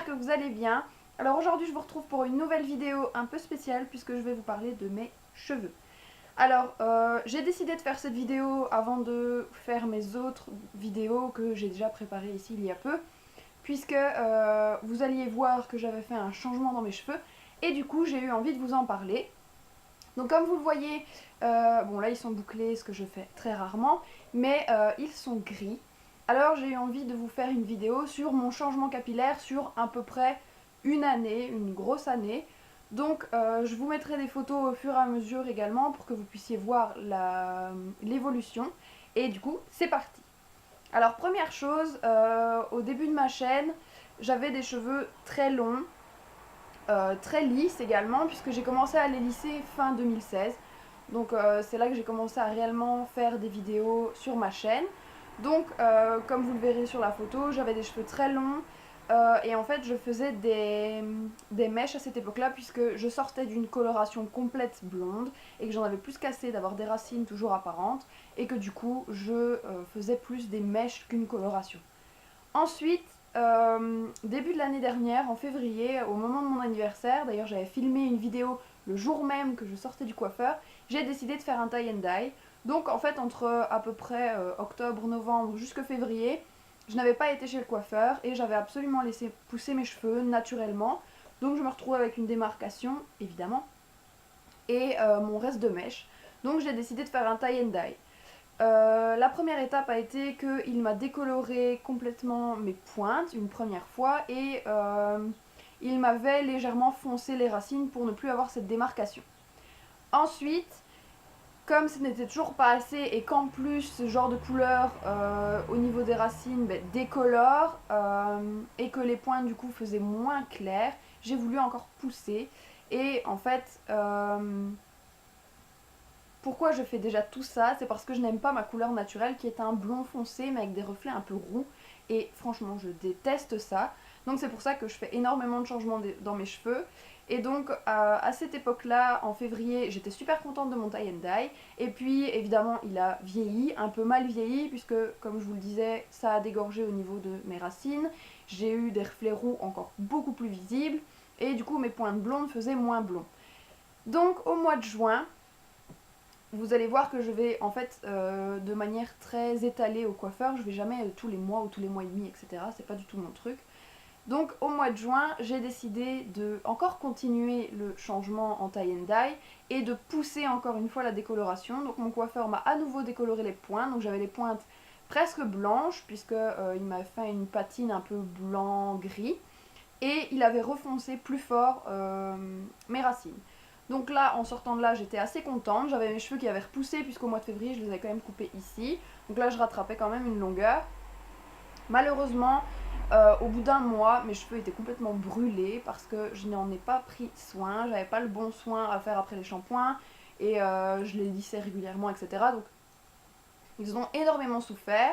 j'espère que vous allez bien. Alors aujourd'hui je vous retrouve pour une nouvelle vidéo un peu spéciale puisque je vais vous parler de mes cheveux. Alors j'ai décidé de faire cette vidéo avant de faire mes autres vidéos que j'ai déjà préparées ici il y a peu, puisque vous alliez voir que j'avais fait un changement dans mes cheveux et du coup j'ai eu envie de vous en parler. Donc comme vous le voyez, bon là ils sont bouclés, ce que je fais très rarement, mais ils sont gris. Alors j'ai eu envie de vous faire une vidéo sur mon changement capillaire sur à peu près une année, une grosse année. Donc je vous mettrai des photos au fur et à mesure également pour que vous puissiez voir l'évolution. Et du coup c'est parti. Alors première chose, au début de ma chaîne, j'avais des cheveux très longs, très lisses également, puisque j'ai commencé à les lisser fin 2016. Donc c'est là que j'ai commencé à réellement faire des vidéos sur ma chaîne. Donc comme vous le verrez sur la photo, j'avais des cheveux très longs. Et en fait je faisais des mèches à cette époque-là, puisque je sortais d'une coloration complète blonde et que j'en avais plus qu'assez d'avoir des racines toujours apparentes, et que du coup je faisais plus des mèches qu'une coloration. Ensuite, début de l'année dernière, en février, au moment de mon anniversaire, d'ailleurs j'avais filmé une vidéo le jour même que je sortais du coiffeur, j'ai décidé de faire un tie and dye. Donc en fait entre à peu près octobre, novembre jusqu'à février, je n'avais pas été chez le coiffeur et j'avais absolument laissé pousser mes cheveux naturellement. Donc je me retrouve avec une démarcation, évidemment, et mon reste de mèche. Donc j'ai décidé de faire un tie and dye. La première étape a été qu'il m'a décoloré complètement mes pointes une première fois et il m'avait légèrement foncé les racines pour ne plus avoir cette démarcation. Ensuite, comme ce n'était toujours pas assez et qu'en plus ce genre de couleur au niveau des racines décolore et que les pointes du coup faisaient moins clair, j'ai voulu encore pousser et en fait pourquoi je fais déjà tout ça? C'est parce que je n'aime pas ma couleur naturelle qui est un blond foncé mais avec des reflets un peu roux. Et franchement, je déteste ça. Donc c'est pour ça que je fais énormément de changements dans mes cheveux. Et donc à cette époque-là, en février, j'étais super contente de mon tie and dye. Et puis évidemment, il a vieilli, un peu mal vieilli, puisque comme je vous le disais, ça a dégorgé au niveau de mes racines. J'ai eu des reflets roux encore beaucoup plus visibles. Et du coup, mes pointes blondes faisaient moins blond. Donc au mois de juin, vous allez voir que je vais en fait de manière très étalée au coiffeur, je vais jamais tous les mois ou tous les mois et demi, etc. C'est pas du tout mon truc. Donc au mois de juin, j'ai décidé de encore continuer le changement en tie and dye et de pousser encore une fois la décoloration. Donc mon coiffeur m'a à nouveau décoloré les pointes, donc j'avais les pointes presque blanches puisque il m'a fait une patine un peu blanc-gris et il avait refoncé plus fort mes racines. Donc là, en sortant de là, j'étais assez contente. J'avais mes cheveux qui avaient repoussé puisqu'au mois de février, je les avais quand même coupés ici. Donc là, je rattrapais quand même une longueur. Malheureusement, au bout d'un mois, mes cheveux étaient complètement brûlés parce que je n'en ai pas pris soin. J'avais pas le bon soin à faire après les shampoings et je les lissais régulièrement, etc. Donc ils ont énormément souffert.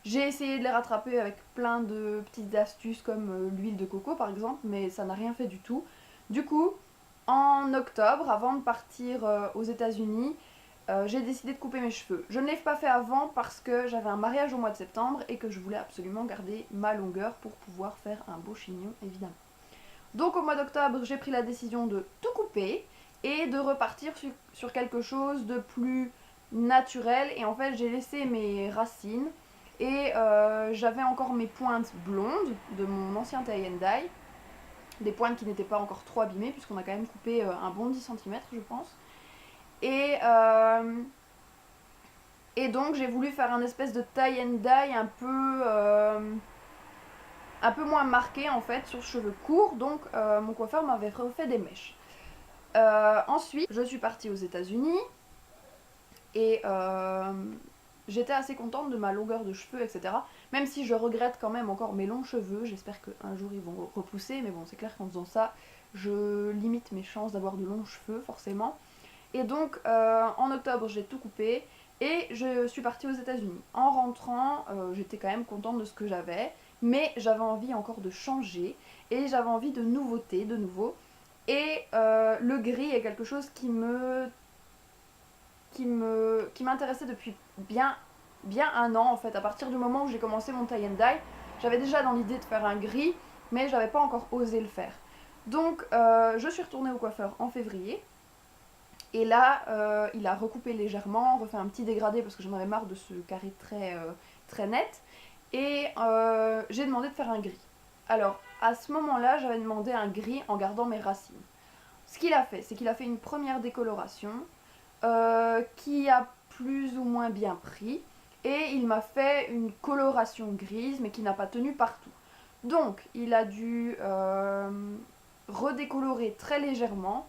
J'ai essayé de les rattraper avec plein de petites astuces comme l'huile de coco par exemple, mais ça n'a rien fait du tout. Du coup, en octobre, avant de partir aux États-Unis, j'ai décidé de couper mes cheveux. Je ne l'ai pas fait avant parce que j'avais un mariage au mois de septembre et que je voulais absolument garder ma longueur pour pouvoir faire un beau chignon, évidemment. Donc au mois d'octobre, j'ai pris la décision de tout couper et de repartir sur quelque chose de plus naturel. Et en fait, j'ai laissé mes racines et j'avais encore mes pointes blondes de mon ancien tie and dye, des pointes qui n'étaient pas encore trop abîmées puisqu'on a quand même coupé un bon 10 cm je pense. Et, euh, et donc j'ai voulu faire un espèce de tie and dye un peu moins marqué en fait sur cheveux courts, donc mon coiffeur m'avait refait des mèches. Ensuite, je suis partie aux États-Unis et j'étais assez contente de ma longueur de cheveux, etc. Même si je regrette quand même encore mes longs cheveux, j'espère qu'un jour ils vont repousser, mais bon, c'est clair qu'en faisant ça, je limite mes chances d'avoir de longs cheveux, forcément. Et donc, en octobre, j'ai tout coupé et je suis partie aux États-Unis. En rentrant, j'étais quand même contente de ce que j'avais, mais j'avais envie encore de changer et j'avais envie de nouveautés, de nouveau. Et le gris est quelque chose qui m'intéressait depuis bien un an en fait. À partir du moment où j'ai commencé mon tie and dye, j'avais déjà dans l'idée de faire un gris mais j'avais pas encore osé le faire. Donc je suis retournée au coiffeur en février. Et là, il a recoupé légèrement, refait un petit dégradé parce que j'en avais marre de ce carré très net. Et j'ai demandé de faire un gris. Alors, à ce moment-là, j'avais demandé un gris en gardant mes racines. Ce qu'il a fait, c'est qu'il a fait une première décoloration qui a plus ou moins bien pris. Et il m'a fait une coloration grise, mais qui n'a pas tenu partout. Donc, il a dû redécolorer très légèrement.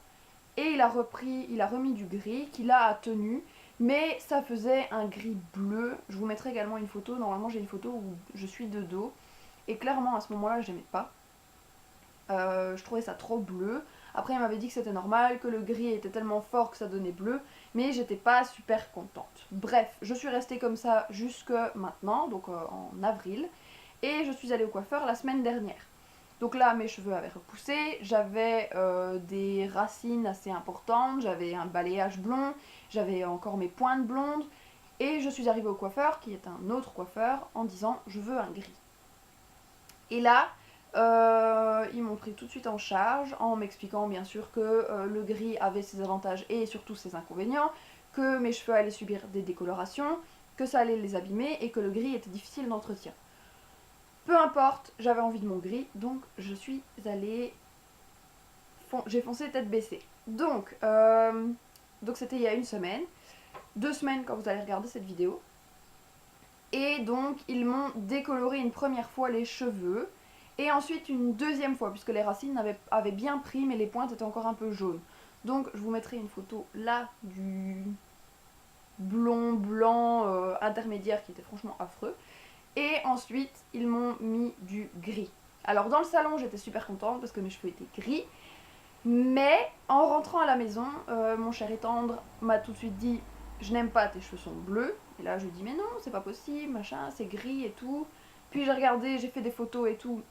Et il a remis du gris qui là a tenu, mais ça faisait un gris bleu. Je vous mettrai également une photo, normalement j'ai une photo où je suis de dos. Et clairement à ce moment-là j'aimais pas. Je trouvais ça trop bleu. Après il m'avait dit que c'était normal, que le gris était tellement fort que ça donnait bleu, mais j'étais pas super contente. Bref, je suis restée comme ça jusque maintenant, donc en avril. Et je suis allée au coiffeur la semaine dernière. Donc là, mes cheveux avaient repoussé, j'avais des racines assez importantes, j'avais un balayage blond, j'avais encore mes pointes blondes, et je suis arrivée au coiffeur, qui est un autre coiffeur, en disant « je veux un gris ». Et là, ils m'ont pris tout de suite en charge, en m'expliquant bien sûr que le gris avait ses avantages et surtout ses inconvénients, que mes cheveux allaient subir des décolorations, que ça allait les abîmer, et que le gris était difficile d'entretien. Peu importe, j'avais envie de mon gris, donc je suis allée... J'ai foncé tête baissée. Donc c'était il y a une semaine. 2 semaines quand vous allez regarder cette vidéo. Et donc, ils m'ont décoloré une première fois les cheveux. Et ensuite une deuxième fois, puisque les racines avaient bien pris, mais les pointes étaient encore un peu jaunes. Donc, je vous mettrai une photo là du blond, blanc, intermédiaire qui était franchement affreux. Et ensuite, ils m'ont mis du gris. Alors dans le salon, j'étais super contente parce que mes cheveux étaient gris. Mais en rentrant à la maison, mon cher et tendre m'a tout de suite dit « Je n'aime pas, tes cheveux sont bleus ». Et là, je lui dis « Mais non, c'est pas possible, machin, c'est gris et tout ». Puis j'ai regardé, j'ai fait des photos et tout,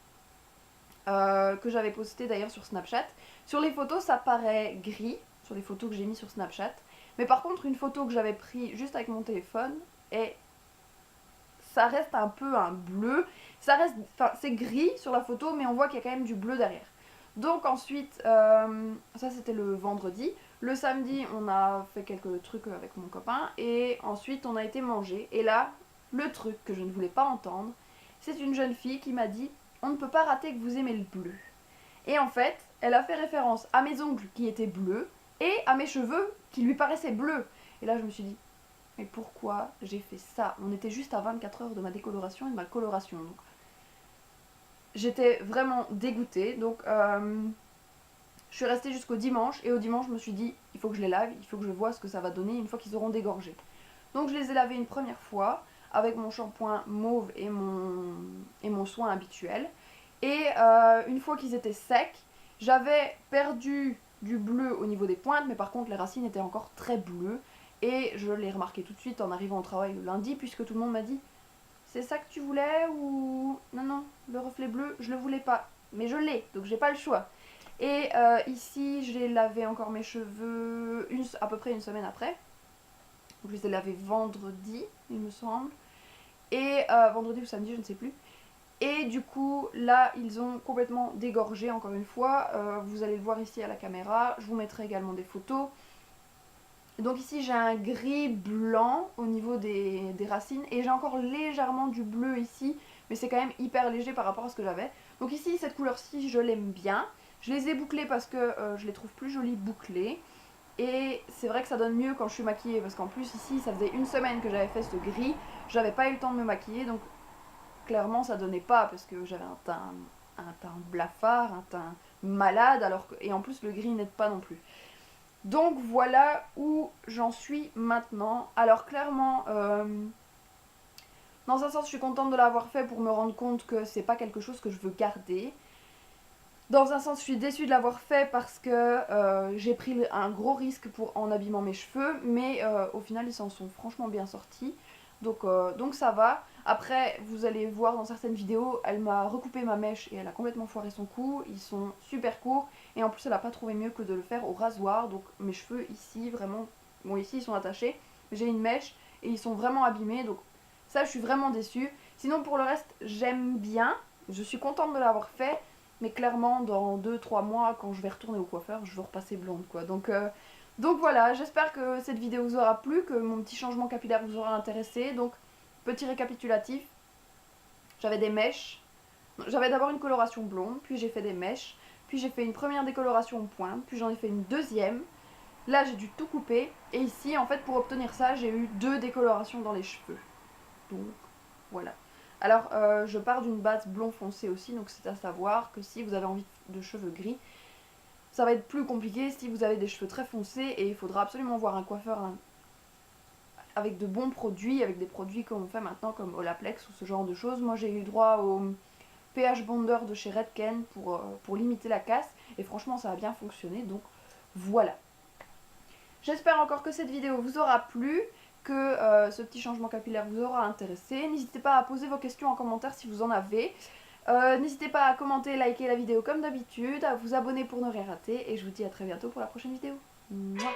que j'avais postées d'ailleurs sur Snapchat. Sur les photos, ça paraît gris, sur les photos que j'ai mis sur Snapchat. Mais par contre, une photo que j'avais prise juste avec mon téléphone est... ça reste un peu un bleu, ça reste, enfin c'est gris sur la photo mais on voit qu'il y a quand même du bleu derrière. Donc ensuite, ça c'était le vendredi, le samedi on a fait quelques trucs avec mon copain et ensuite on a été manger et là, le truc que je ne voulais pas entendre, c'est une jeune fille qui m'a dit « On ne peut pas rater que vous aimez le bleu ». Et en fait, elle a fait référence à mes ongles qui étaient bleus et à mes cheveux qui lui paraissaient bleus. Et là je me suis dit mais pourquoi j'ai fait ça? On était juste à 24 heures de ma décoloration et de ma coloration. Donc, j'étais vraiment dégoûtée. Donc je suis restée jusqu'au dimanche. Et au dimanche, je me suis dit, il faut que je les lave. Il faut que je vois ce que ça va donner une fois qu'ils auront dégorgé. Donc je les ai lavés une première fois avec mon shampoing mauve et mon soin habituel. Et une fois qu'ils étaient secs, j'avais perdu du bleu au niveau des pointes. Mais par contre, les racines étaient encore très bleues. Et je l'ai remarqué tout de suite en arrivant au travail le lundi, puisque tout le monde m'a dit « C'est ça que tu voulais ou... » Non, non, le reflet bleu, je le voulais pas. Mais je l'ai, donc j'ai pas le choix. Et ici, j'ai lavé encore mes cheveux à peu près une semaine après. Donc je les ai lavés vendredi, il me semble. Et vendredi ou samedi, je ne sais plus. Et du coup, là, ils ont complètement dégorgé, encore une fois. Vous allez le voir ici à la caméra. Je vous mettrai également des photos. Donc ici j'ai un gris blanc au niveau des racines et j'ai encore légèrement du bleu ici, mais c'est quand même hyper léger par rapport à ce que j'avais. Donc ici cette couleur-ci je l'aime bien. Je les ai bouclées parce que je les trouve plus jolies bouclées. Et c'est vrai que ça donne mieux quand je suis maquillée parce qu'en plus ici ça faisait une semaine que j'avais fait ce gris. J'avais pas eu le temps de me maquiller donc clairement ça donnait pas parce que j'avais un teint blafard, un teint malade et en plus le gris n'aide pas non plus. Donc voilà où j'en suis maintenant. Alors clairement, dans un sens je suis contente de l'avoir fait pour me rendre compte que c'est pas quelque chose que je veux garder. Dans un sens je suis déçue de l'avoir fait parce que j'ai pris un gros risque en abîmant mes cheveux. Mais au final ils s'en sont franchement bien sortis. Donc ça va. Après vous allez voir dans certaines vidéos, elle m'a recoupé ma mèche et elle a complètement foiré son cou. Ils sont super courts et en plus elle n'a pas trouvé mieux que de le faire au rasoir. Donc mes cheveux ici vraiment, bon ici ils sont attachés, j'ai une mèche et ils sont vraiment abîmés. Donc ça je suis vraiment déçue. Sinon pour le reste j'aime bien, je suis contente de l'avoir fait. mais clairement dans 2-3 mois quand je vais retourner au coiffeur je veux repasser blonde quoi. Donc voilà, j'espère que cette vidéo vous aura plu, que mon petit changement capillaire vous aura intéressé. Donc petit récapitulatif, j'avais des mèches, j'avais d'abord une coloration blonde, puis j'ai fait des mèches, puis j'ai fait une première décoloration en pointe, puis j'en ai fait une deuxième. Là j'ai dû tout couper, et ici en fait pour obtenir ça j'ai eu 2 décolorations dans les cheveux. Donc voilà. Alors je pars d'une base blond foncé aussi, donc c'est à savoir que si vous avez envie de cheveux gris, ça va être plus compliqué si vous avez des cheveux très foncés, et il faudra absolument voir un coiffeur avec de bons produits, avec des produits qu'on fait maintenant comme Olaplex ou ce genre de choses. Moi j'ai eu droit au pH Bonder de chez Redken pour limiter la casse, et franchement ça a bien fonctionné, donc voilà. J'espère encore que cette vidéo vous aura plu, que ce petit changement capillaire vous aura intéressé. N'hésitez pas à poser vos questions en commentaire si vous en avez. N'hésitez pas à commenter, liker la vidéo comme d'habitude, à vous abonner pour ne rien rater, et je vous dis à très bientôt pour la prochaine vidéo. Mouah.